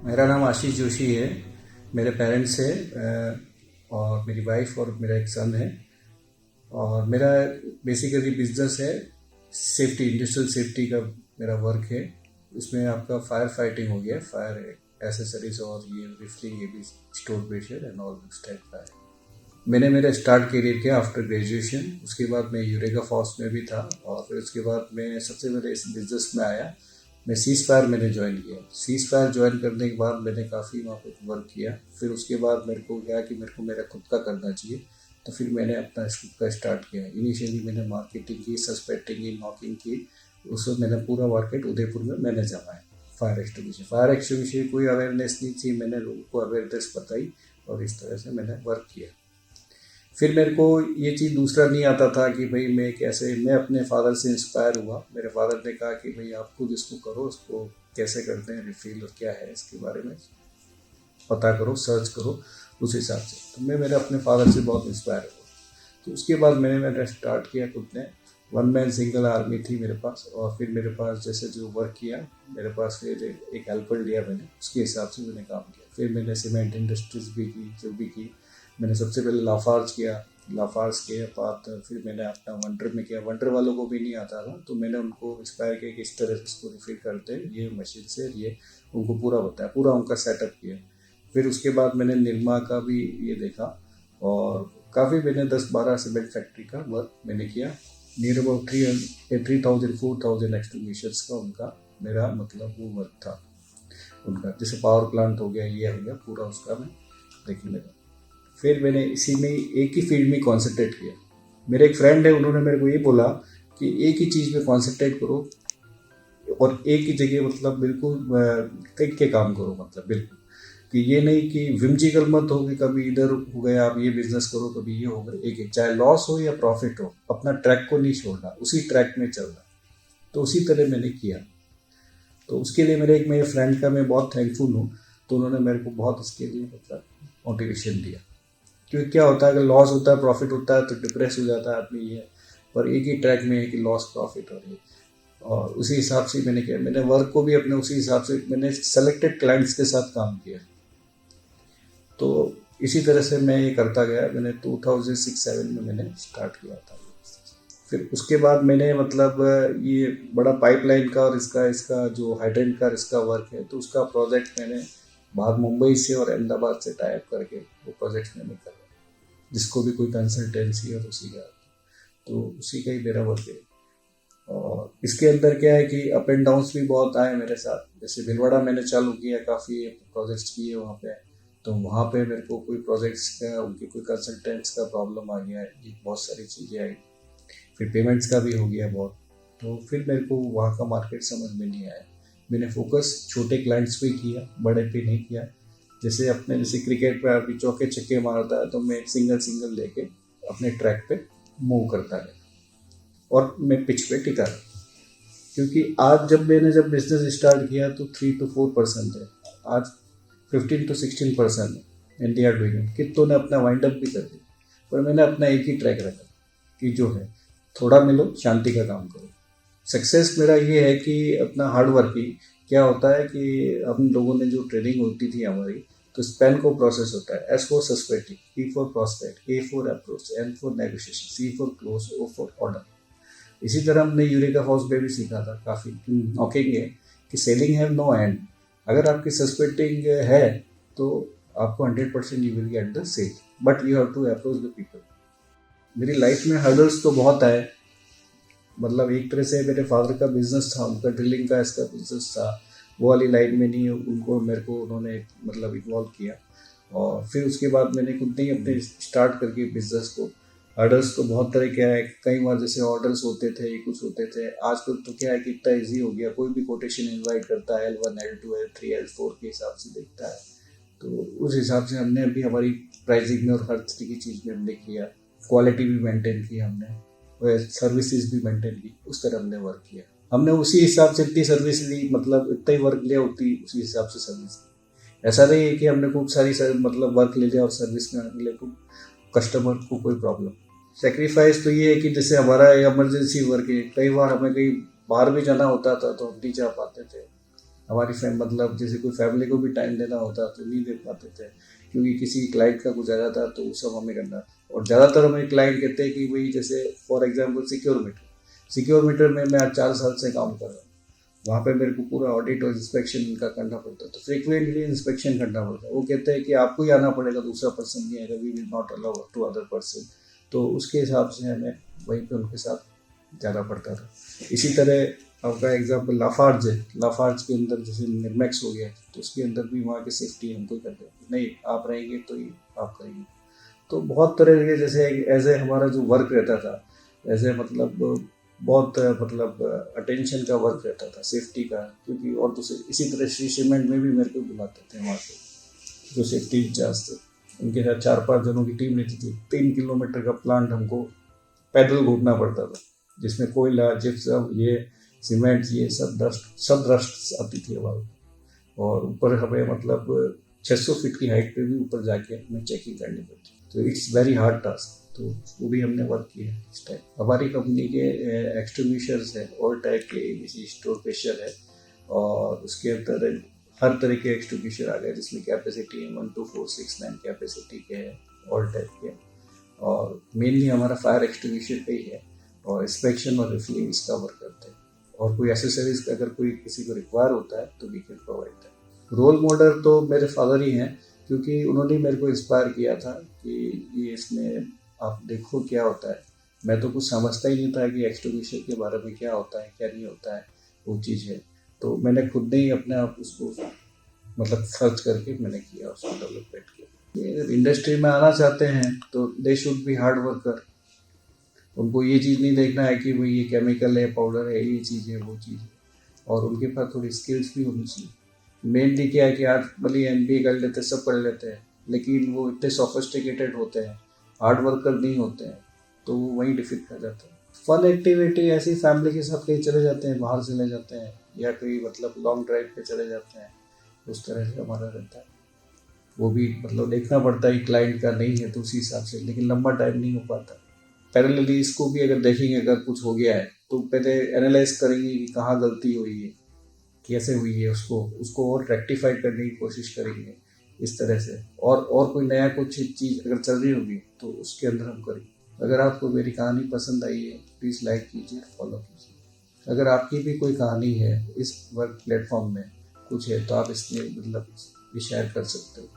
मेरा नाम आशीष जोशी है। मेरे पेरेंट्स हैं और मेरी वाइफ और मेरा एक सन है। और मेरा बेसिकली बिजनेस है, सेफ्टी, इंडस्ट्रियल सेफ्टी का मेरा वर्क है। उसमें आपका फायर फाइटिंग हो गया, फायर एसेसरीज और ये रिफिलिंग, ये भी store pressure and all this type का है। मैंने मेरा स्टार्ट करियर किया आफ्टर ग्रेजुएशन। उसके बाद मैं यूरेगा फॉर्स में भी था और फिर उसके बाद मैं सबसे पहले इस बिज़नेस में आया। मैं सीज फायर मैंने ज्वाइन किया। सीज फायर ज्वाइन करने के बाद मैंने काफ़ी वहाँ पे वर्क किया। फिर उसके बाद मेरे को क्या कि मेरे को मेरा खुद का करना चाहिए, तो फिर मैंने अपना खुद का स्टार्ट किया। इनिशियली मैंने मार्केटिंग की, सस्पेक्टिंग की, नॉकिंग की। उसमें मैंने पूरा मार्केट उदयपुर में मैंने जमाया। फायर एक्सटिंग्विशर कोई अवेयरनेस नहीं थी, मैंने लोगों को अवेयरनेस बताई और इस तरह से मैंने वर्क किया। फिर मेरे को ये चीज़ दूसरा नहीं आता था कि भाई मैं अपने फादर से इंस्पायर हुआ। मेरे फादर ने कहा कि भाई आप खुद इसको करो, इसको कैसे करते हैं, रिफिल और क्या है इसके बारे में पता करो, सर्च करो उस हिसाब से। तो मैं मेरे अपने फादर से बहुत इंस्पायर हुआ। तो उसके बाद मैंने स्टार्ट किया खुद ने। वन मैन सिंगल आर्मी थी मेरे पास। और फिर मेरे पास जैसे जो वर्क किया, मेरे पास फिर एक हेल्पर लिया मैंने, उसके हिसाब से मैंने काम किया। फिर मैंने सीमेंट इंडस्ट्रीज भी की, जो भी की। मैंने सबसे पहले लाफार्ज किया। लाफार्ज के बाद फिर मैंने अपना वंडर में किया। वंडर वालों को भी नहीं आता था, तो मैंने उनको इंस्पायर किया कि इस तरह से इसको रिफिल करते हैं ये मशीन से, ये उनको पूरा बताया, पूरा उनका सेटअप किया। फिर उसके बाद मैंने निर्मा का भी ये देखा और काफ़ी मैंने 10-12 सीमेंट फैक्ट्री का वर्क मैंने किया। नियर अबाउट 3,000-4,000 एक्सटिंग्विशर्स का उनका मेरा मतलब वो वर्क था उनका। जैसे पावर प्लांट हो गया, ये हो गया, पूरा उसका मैं देखने लगा। फिर मैंने इसी में एक ही फील्ड में कॉन्सेंट्रेट किया। मेरे एक फ्रेंड है, उन्होंने मेरे को ये बोला कि एक ही चीज़ में कॉन्सेंट्रेट करो और एक ही जगह मतलब बिल्कुल टिक के काम करो, मतलब बिल्कुल कि ये नहीं कि विमजिकल मत हो कि कभी इधर हो गया आप ये बिजनेस करो, कभी ये हो गया। एक चाहे लॉस हो या प्रॉफिट हो, अपना ट्रैक को नहीं छोड़ना, उसी ट्रैक में चलना। तो उसी तरह मैंने किया। तो उसके लिए मेरे फ्रेंड का मैं बहुत थैंकफुल हूँ। तो उन्होंने मेरे को बहुत इसके लिए मतलब मोटिवेशन दिया। क्योंकि क्या होता है, अगर लॉस होता है, प्रॉफिट होता है तो डिप्रेस हो जाता है आदमी, ये। पर एक ही ट्रैक में है कि लॉस प्रॉफिट और ये। और उसी हिसाब से मैंने किया। मैंने वर्क को भी अपने उसी हिसाब से, मैंने सेलेक्टेड क्लाइंट्स के साथ काम किया। तो इसी तरह से मैं ये करता गया। मैंने 2006-07 में मैंने स्टार्ट किया था। फिर उसके बाद मैंने मतलब ये बड़ा पाइपलाइन का और इसका इसका जो हाइड्रेंट का इसका वर्क है, तो उसका प्रोजेक्ट मैंने बाहर मुंबई से और अहमदाबाद से टाइप करके वो प्रोजेक्ट मैंने करा, जिसको भी कोई कंसल्टेंसी और उसी का, तो उसी का ही मेरा वर्क है। और इसके अंदर क्या है कि अप एंड डाउन्स भी बहुत आए मेरे साथ। जैसे भिलवाड़ा मैंने चालू किया, काफ़ी प्रोजेक्ट्स किए वहाँ पे। तो वहाँ पे मेरे को कोई प्रोजेक्ट्स का, उनके कोई कंसल्टेंट्स का प्रॉब्लम आ गया, ये बहुत सारी चीज़ें आई। फिर पेमेंट्स का भी हो गया बहुत। तो फिर मेरे को वहाँ का मार्केट समझ में नहीं आया। मैंने फोकस छोटे क्लाइंट्स पे किया, बड़े पे नहीं किया। जैसे क्रिकेट पे अभी चौके छक्के मारता है, तो मैं सिंगल सिंगल लेके अपने ट्रैक पे मूव करता गया और मैं पिच पे टिका रहा। क्योंकि आज जब बिजनेस स्टार्ट किया तो 3 to 4% है, आज 15 to 16% है। एंड दे आर डूइंग, कितनों ने अपना वाइंड अप भी कर दिया। पर मैंने अपना एक ही ट्रैक रखा कि जो है थोड़ा मिलो, शांति का काम करो। सक्सेस मेरा ये है कि अपना हार्ड वर्किंग। क्या होता है कि हम लोगों ने जो ट्रेनिंग होती थी हमारी, तो स्पेन को प्रोसेस होता है। S for suspecting, P for prospect, A for approach, N for negotiation, C for close, O for order. इसी तरह हमने यूरेका फॉर्स पे भी सीखा था काफ़ी। नॉकिंग है कि सेलिंग हैव नो एंड। अगर आपकी सस्पेक्टिंग है तो आपको 100% you will get the sale, but you have to approach the people. मेरी लाइफ में हर्डल्स तो बहुत आए। मतलब एक तरह से मेरे फादर का बिजनेस था, उनका ड्रिलिंग का इसका बिजनेस था। वो वाली लाइन में नहीं, उनको मेरे को उन्होंने मतलब इन्वॉल्व किया। और फिर उसके बाद मैंने खुद नहीं अपने स्टार्ट करके बिजनेस को। हर्डल्स तो बहुत तरह के आए। कई बार जैसे ऑर्डर्स होते थे, कुछ होते थे। आजकल तो क्या है कि इतना ईजी हो गया, कोई भी कोटेशन इनवाइट करता है, L1 L2 L3 L4 के हिसाब से देखता है। तो उस हिसाब से हमने अभी हमारी प्राइसिंग में और हर तरह की चीज़ में हमने किया। क्वालिटी भी मेंटेन की हमने, और सर्विसेज भी मेंटेन की। उस तरह हमने वर्क किया। हमने उसी हिसाब से इतनी सर्विस ली, मतलब इतना ही वर्क लिया, उतनी उसी हिसाब से सर्विस ली। ऐसा नहीं है कि हमने खूब सारी मतलब वर्क ले लिया और सर्विस में मिले तो कस्टमर को कोई प्रॉब्लम। सेक्रीफाइस तो ये है कि जैसे हमारा इमरजेंसी वर्क है, कई बार हमें कहीं बाहर भी जाना होता था तो हम नहीं जा पाते थे। हमारी मतलब जैसे कोई फैमिली को भी टाइम देना होता तो नहीं दे पाते थे, क्योंकि किसी क्लाइंट का कुछ आ जाता तो वो सब हमें करना। और ज़्यादातर हमें क्लाइंट कहते हैं कि भाई जैसे फॉर एग्जांपल सिक्योर मीटर में मैं आज 4 साल से काम कर रहा हूँ, वहाँ पे मेरे को पूरा ऑडिट और इंस्पेक्शन इनका करना पड़ता है, तो फ्रिक्वेंटली इंस्पेक्शन करना पड़ता है। वो कहते हैं कि आपको ही आना पड़ेगा, दूसरा पर्सन नहीं आएगा, we will not allow to other person. तो उसके हिसाब से हमें वहीं पे उनके साथ जाना पड़ता था। इसी तरह आपका एग्जाम्पल लाफार्ज है, लाफार्ज के अंदर जैसे निर्मैक्स हो गया, तो उसके अंदर भी वहाँ की सेफ्टी हमको ही करते हैं, नहीं आप रहेंगे तो ही आप करेंगे। तो बहुत तरह के जैसे एज ए हमारा जो वर्क रहता था, ऐसे बहुत अटेंशन का वर्क रहता था सेफ्टी का, क्योंकि और दूसरे इसी तरह श्री सीमेंट में भी मेरे को बुलाते थे वहाँ पे जो सेफ्टी इंचार्ज थे, उनके साथ 4-5 जनों की टीम रहती थी। 3 किलोमीटर का प्लांट हमको पैदल घूमना पड़ता था, जिसमें कोयला जिप्सम ये सीमेंट ये सब डस्ट आती थी हमारे, और ऊपर हमें 600 फीट की हाइट पे भी ऊपर जाके हमें चेकिंग करनी पड़ती। तो इट्स वेरी हार्ड टास्क, तो वो भी हमने वर्क किया है इस टाइप। हमारी कंपनी के एक्सटिंग्विशर्स है, ऑल टाइप के जैसे स्टोर प्रेशर है, और उसके अंदर हर तरह के एक्सटिंग्विशर आ गए, जिसमें कैपेसिटी 1, 2, 4, 6, 9 कैपेसिटी के है, ऑल टाइप के। और मेनली हमारा फायर एक्सटिंग्विशर पे ही है, और इंस्पेक्शन और रिफिलिंग इसका वर्क करते हैं। और कोई एसेसरीज का अगर कोई किसी को रिक्वायर होता है तो we can provide that. Role model तो मेरे फादर ही हैं, क्योंकि उन्होंने मेरे को इंस्पायर किया था कि ये इसमें आप देखो क्या होता है। मैं तो कुछ समझता ही नहीं था कि एक्सटिंग्विशर के बारे में क्या होता है क्या नहीं होता है, वो चीज़ है। तो मैंने खुद ने ही अपने आप उसको सर्च करके मैंने किया, उसको डेवलपमेंट किया। अगर इंडस्ट्री में आना चाहते हैं तो they should be hard worker. उनको ये चीज़ नहीं देखना है कि भाई ये केमिकल है, पाउडर है, ये चीज़ है, वो चीज़ है। और उनके पास थोड़ी स्किल्स भी होनी चाहिए। मेनली क्या है कि आज भले MBA कर लेते हैं, सब कर लेते हैं, लेकिन वो इतने सोफिस्टिकेटेड होते हैं, हार्ड वर्कर नहीं होते हैं, तो वो वहीं डिफिट कर जाते हैं। फन एक्टिविटी ऐसी फैमिली के साथ कहीं चले जाते हैं, बाहर चले जाते हैं, या कोई लॉन्ग ड्राइव पे चले जाते हैं, उस तरह से हमारा रहता है। वो भी देखना पड़ता है, क्लाइंट का नहीं है तो उसी हिसाब से, लेकिन लंबा टाइम नहीं हो पाता। पैरेलली इसको भी अगर देखेंगे, अगर कुछ हो गया है तो पहले एनालाइज करेंगे कि कहाँ गलती हुई है, कैसे हुई है, उसको उसको और रेक्टिफाई करने की कोशिश करेंगे इस तरह से। और कोई नया कुछ चीज़ अगर चल रही होगी तो उसके अंदर हम करेंगे। अगर आपको मेरी कहानी पसंद आई है, प्लीज़ लाइक कीजिए, फॉलो कीजिए। अगर आपकी भी कोई कहानी है इस वर्क प्लेटफॉर्म में कुछ है, तो आप इसमें भी शेयर कर सकते हो।